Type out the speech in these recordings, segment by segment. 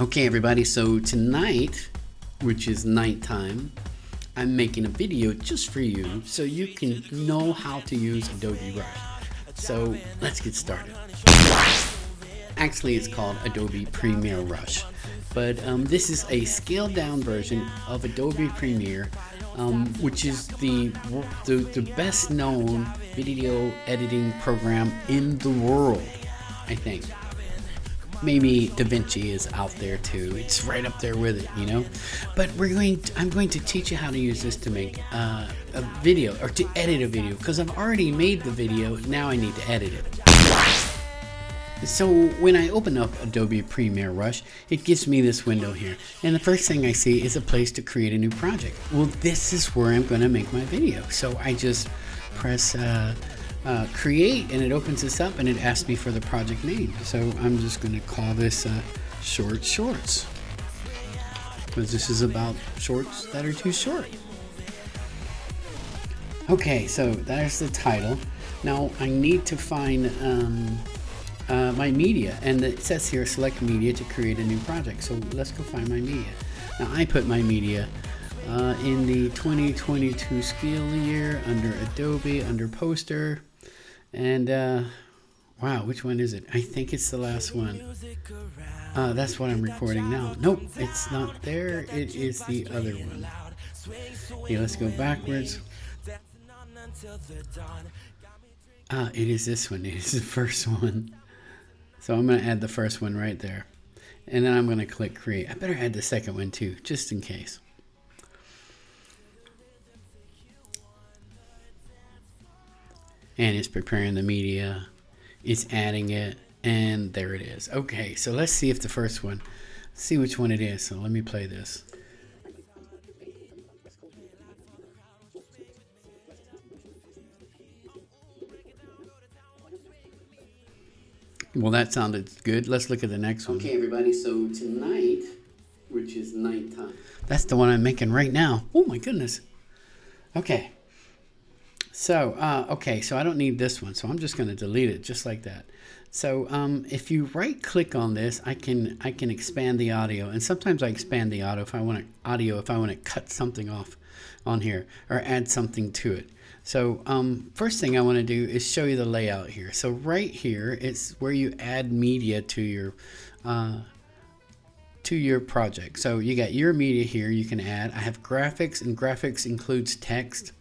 Okay, everybody, so tonight, which is nighttime, I'm making a video just for you so you can know how to use Adobe Rush. So let's get started. Actually, it's called Adobe Premiere Rush, but this is a scaled down version of Adobe Premiere, which is the best known video editing program in the world, I think. Maybe DaVinci is out there too. It's right up there with it, you know. But I'm going to teach you how to use this to make a video, or to edit a video, because I've already made the video. Now I need to edit it. So when I open up Adobe Premiere Rush, it gives me this window here, and the first thing I see is a place to create a new project. Well, this is where I'm going to make my video. So I just press create, and it opens this up and it asks me for the project name. So I'm just going to call this short shorts, because this is about shorts that are too short. Okay, so there's the title. Now I need to find my media, and it says here select media to create a new project. So let's go find my media. Now I put my media in the 2022 scale year under Adobe, under poster. And wow, which one is it? I think it's the last one. That's what I'm recording now. Nope, it's not there. It is the other one. Okay, let's go backwards. It is this one. It is the first one. So I'm going to add the first one right there. And then I'm going to click create. I better add the second one too, just in case. And it's preparing the media, it's adding it, and there it is. Okay, so let's see if the first one, see which one it is. So let me play this. Well, that sounded good. Let's look at the next one. Okay, everybody, so tonight, which is nighttime. That's the one I'm making right now. Oh my goodness. Okay. So, okay, so I don't need this one, so I'm just going to delete it just like that. So, if you right click on this, I can expand the audio, and sometimes I expand the audio if I want to cut something off on here or add something to it. So, first thing I want to do is show you the layout here. So right here, it's where you add media to your project. So you got your media here you can add. I have graphics, and graphics includes text.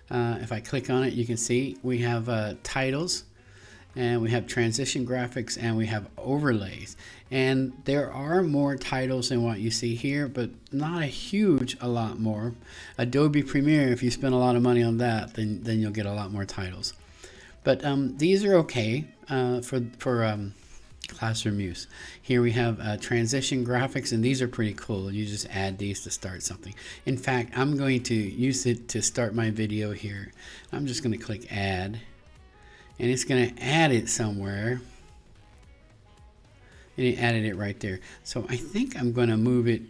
If I click on it, you can see we have titles, and we have transition graphics, and we have overlays. And there are more titles than what you see here, but not a lot more. Adobe Premiere, if you spend a lot of money on that, then you'll get a lot more titles. But these are okay for classroom use. Here we have transition graphics, and these are pretty cool. You just add these to start something. In fact, I'm going to use it to start my video here. I'm just going to click add, and it's going to add it somewhere, and it added it right there. So I think I'm going to move it.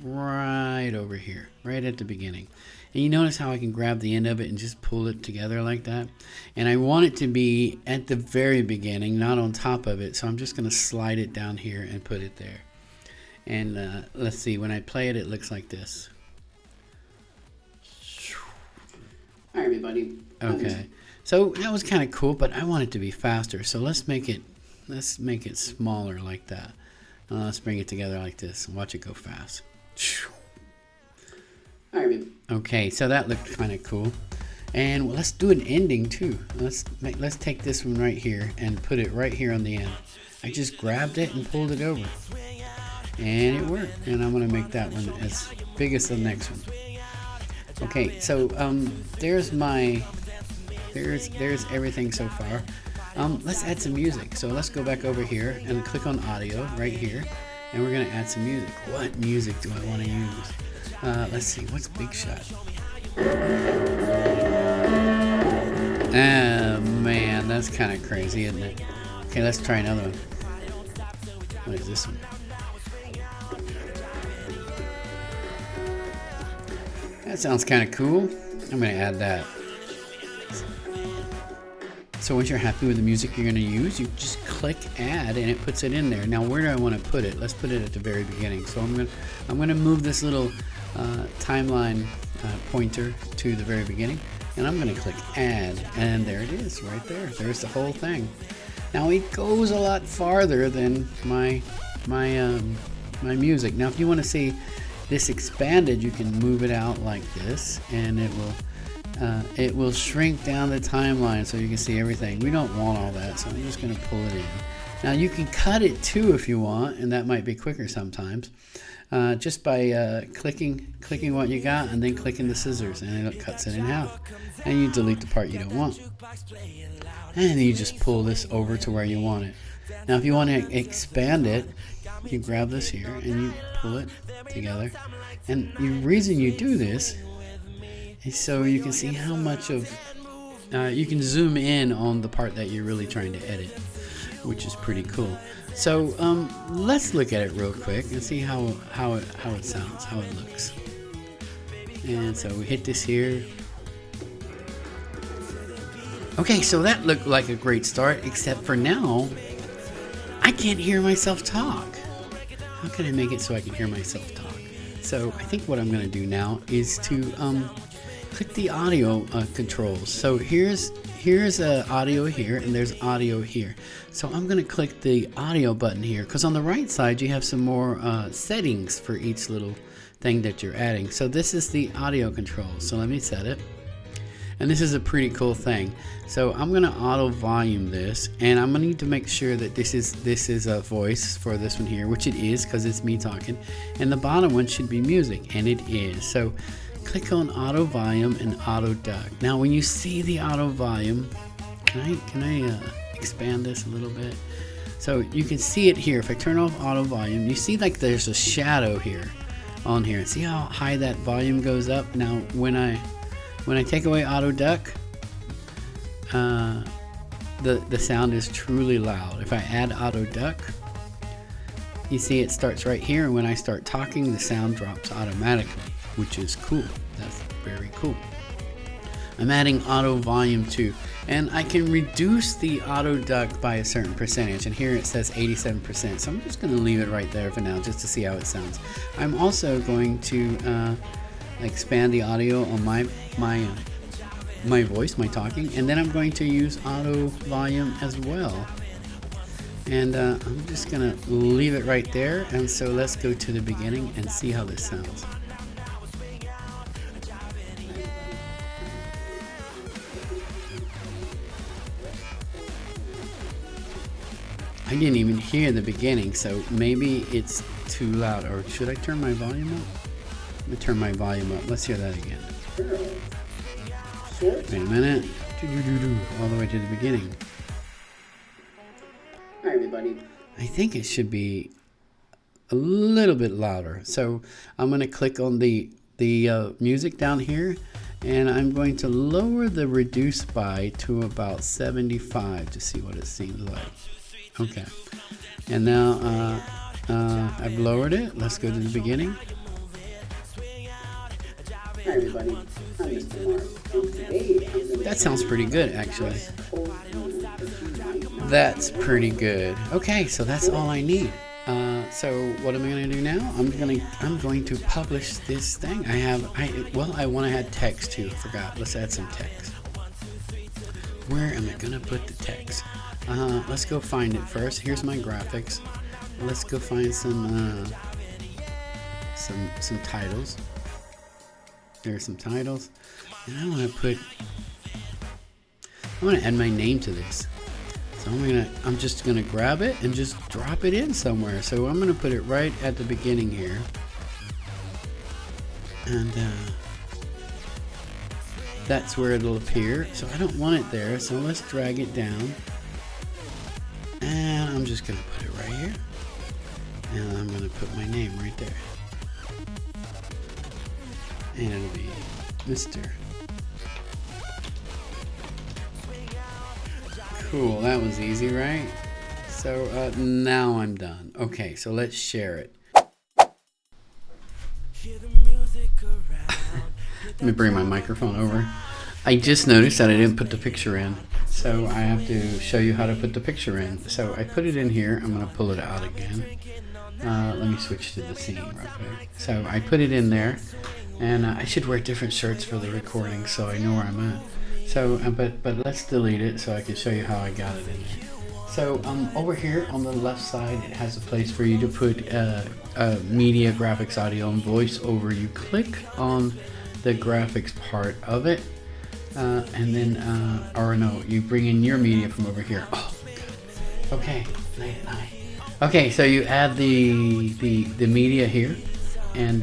Right over here, right at the beginning. And you notice how I can grab the end of it and just pull it together like that. And I want it to be at the very beginning, not on top of it. So I'm just going to slide it down here and put it there. And let's see, when I play it, it looks like this. All right, everybody. Okay. So that was kind of cool, but I want it to be faster. So let's make it smaller like that. Let's bring it together like this and watch it go fast. Okay, so that looked kind of cool, and let's do an ending too. Let's take this one right here and put it right here on the end. I just grabbed it and pulled it over, and it worked. And I'm gonna make that one as big as the next one. Okay, so there's everything so far. Let's add some music. So let's go back over here and click on audio right here, and we're gonna add some music. What music do I want to use? Let's see, what's Big Shot? Oh man, that's kind of crazy, isn't it? Okay, let's try another one. What is this one? That sounds kind of cool. I'm going to add that. So once you're happy with the music you're going to use, you just click add and it puts it in there. Now where do I want to put it? Let's put it at the very beginning. So I'm gonna move this little timeline pointer to the very beginning, and I'm gonna click add, and there it is right there. There's the whole thing. Now it goes a lot farther than my music. Now if you want to see this expanded, you can move it out like this, and it will shrink down the timeline so you can see everything. We don't want all that, so I'm just going to pull it in. Now you can cut it too if you want, and that might be quicker sometimes, just by clicking what you got and then clicking the scissors, and it cuts it in half, and you delete the part you don't want, and you just pull this over to where you want it. Now if you want to expand it, you grab this here and you pull it together, and the reason you do this is so you can see how much of you can zoom in on the part that you're really trying to edit, which is pretty cool. So let's look at it real quick and see how it sounds, how it looks. And so we hit this here. Okay, so that looked like a great start, except for now I can't hear myself talk. How can I make it so I can hear myself talk? So I think what I'm going to do now is to click the audio controls. So here's audio here, and there's audio here. So I'm going to click the audio button here, because on the right side you have some more settings for each little thing that you're adding. So this is the audio controls. So let me set it. And this is a pretty cool thing. So I'm gonna auto volume this, and I'm gonna need to make sure that this is a voice for this one here, which it is because it's me talking, and the bottom one should be music, and it is. So click on auto volume and auto duck. Now when you see the auto volume, can I expand this a little bit? So you can see it here. If I turn off auto volume, you see like there's a shadow here on here. See how high that volume goes up? Now when I take away auto duck, the sound is truly loud. If I add auto duck, you see it starts right here, and when I start talking, the sound drops automatically, which is cool. That's very cool. I'm adding auto volume too, and I can reduce the auto duck by a certain percentage, and here it says 87%, so I'm just going to leave it right there for now just to see how it sounds. I'm also going to expand the audio on my voice, my talking, and then I'm going to use auto volume as well, and I'm just gonna leave it right there. And so let's go to the beginning and see how this sounds. I didn't even hear the beginning, so maybe it's too loud, or should I turn my volume up? Let me turn my volume up. Let's hear that again. Wait a minute. All the way to the beginning. Hi, everybody. I think it should be a little bit louder. So I'm going to click on the music down here, and I'm going to lower the reduce by to about 75 to see what it seems like. Okay. And now I've lowered it. Let's go to the beginning. Hi everybody, I'm Mr. Mark. Today, that sounds pretty good, actually. That's pretty good. Okay, so that's all I need. So what am I going to do now? I'm going to publish this thing. I want to add text too. I forgot. Let's add some text. Where am I going to put the text? Let's go find it first. Here's my graphics. Let's go find some titles. There's some titles, and I want to add my name to this. So I'm just gonna grab it and just drop it in somewhere. So I'm gonna put it right at the beginning here, and that's where it'll appear. So I don't want it there, so let's drag it down, and I'm just gonna put it right here, and I'm gonna put my name right there. And it'll be Mr. Cool, that was easy, right? So now I'm done. Okay, so let's share it. Let me bring my microphone over. I just noticed that I didn't put the picture in. So I have to show you how to put the picture in. So I put it in here. I'm going to pull it out again. Let me switch to the scene real quick. So I put it in there, and I should wear different shirts for the recording so I know where I'm at. So, but let's delete it so I can show you how I got it in there. So over here on the left side, it has a place for you to put media, graphics, audio, and voiceover. You click on the graphics part of it, and then, or no, you bring in your media from over here. Oh, good. Okay, night. Okay, so you add the media here, and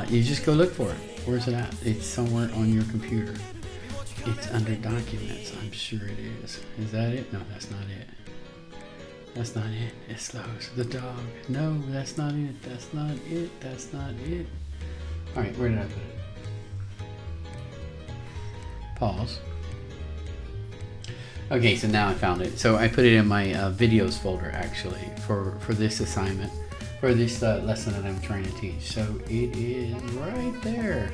you just go look for it. Where's it at? It's somewhere on your computer. It's under documents. I'm sure it is. Is that it? No, that's not it. That's not it. It slows. The dog. No, that's not it. That's not it. That's not it. All right, where did I put it? Pause. Okay, so now I found it. So I put it in my videos folder actually for this assignment, for this lesson that I'm trying to teach. So it is right there.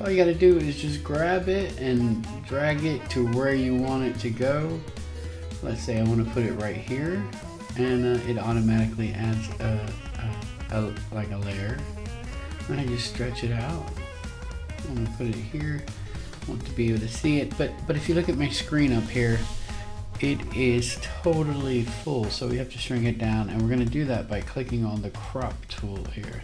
All you got to do is just grab it and drag it to where you want it to go. Let's say I want to put it right here, and it automatically adds like a layer. And I just stretch it out. I'm going to put it here. I want to be able to see it, but if you look at my screen up here, it is totally full, so we have to shrink it down, and we're going to do that by clicking on the crop tool here,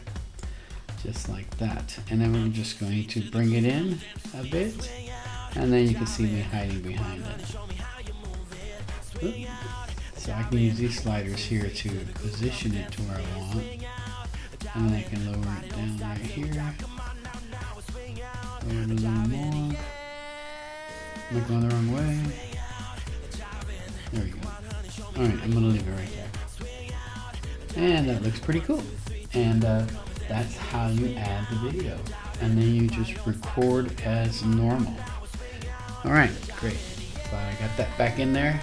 just like that. And then we're just going to bring it in a bit, and then you can see me hiding behind it. Oop. So I can use these sliders here to position it to where I want, and then I can lower it down right here, lower it a little more. Am I going the wrong way? There we go. Alright, I'm going to leave it right there. And that looks pretty cool. And that's how you add the video. And then you just record as normal. Alright, great. Glad I got that back in there.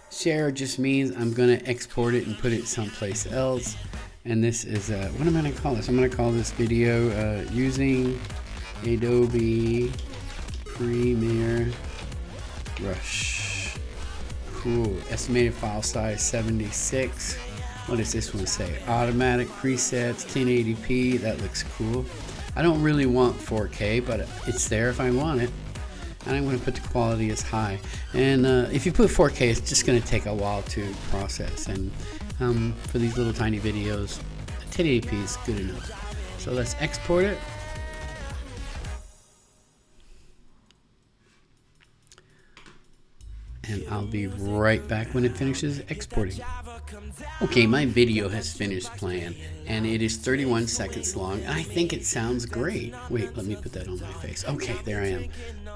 Share just means I'm going to export it and put it someplace else. And this is, what am I going to call this? I'm going to call this video using Adobe Premiere Rush. Cool. Estimated file size 76. What does this one say? Automatic presets 1080p. That looks cool. I don't really want 4K, but it's there if I want it. And I'm going to put the quality as high. And if you put 4K, it's just going to take a while to process. And for these little tiny videos, 1080p is good enough. So let's export it. And I'll be right back when it finishes exporting. Okay, my video has finished playing, and it is 31 seconds long, and I think it sounds great. Wait, let me put that on my face. Okay, there I am.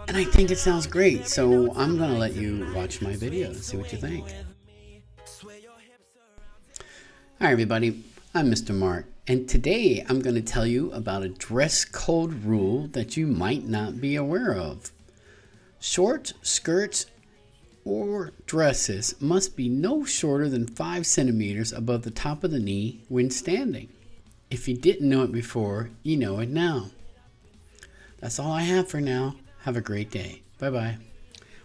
And I think it sounds great, so I'm going to let you watch my video and see what you think. Hi everybody, I'm Mr. Mark, and today I'm going to tell you about a dress code rule that you might not be aware of. Short skirts or dresses must be no shorter than 5 centimeters above the top of the knee when standing. If you didn't know it before, you know it now. That's all I have for now. Have a great day. Bye-bye.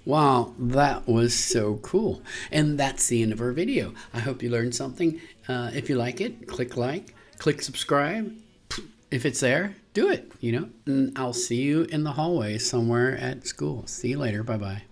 Wow, that was so cool. And that's the end of our video. I hope you learned something. If you like it, click subscribe. If it's there, do it, And I'll see you in the hallway somewhere at school. See you later. Bye-bye.